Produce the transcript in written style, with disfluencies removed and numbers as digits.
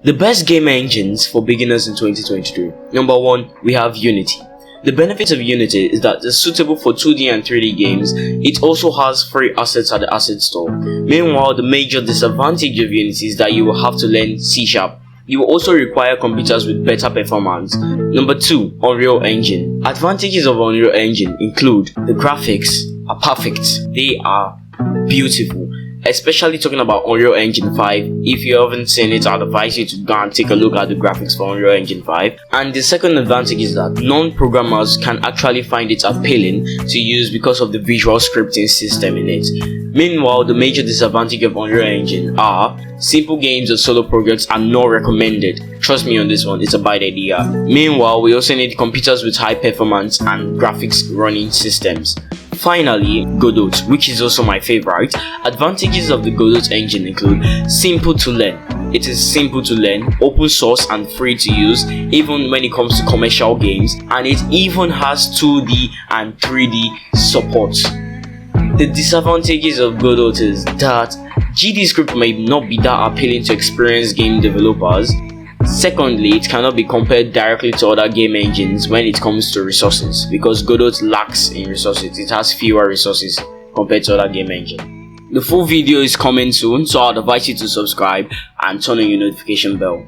The best game engines for beginners in 2023. Number 1, we have Unity. The benefit of Unity is that it's suitable for 2D and 3D games. It also has free assets at the asset store. Meanwhile, the major disadvantage of Unity is that you will have to learn C#. You will also require computers with better performance. Number 2, Unreal Engine. Advantages of Unreal Engine include the graphics are perfect. They are beautiful. Especially talking about Unreal Engine 5. If you haven't seen it, I'd advise you to go and take a look at the graphics for Unreal Engine 5. And the second advantage is that non-programmers can actually find it appealing to use because of the visual scripting system in it. Meanwhile, the major disadvantage of Unreal Engine are simple games or solo projects are not recommended. Trust me on this one, it's a bad idea. Meanwhile, we also need computers with high performance and graphics running systems. Finally, Godot, which is also my favorite. Advantages of the Godot engine include simple to learn. It is simple to learn, open source and free to use even when it comes to commercial games, and it even has 2D and 3D support. The disadvantages of Godot is that GDScript may not be that appealing to experienced game developers. Secondly, it cannot be compared directly to other game engines when it comes to resources, because Godot lacks in resources. It has fewer resources compared to other game engines. The full video is coming soon, so I'd advise you to subscribe and turn on your notification bell.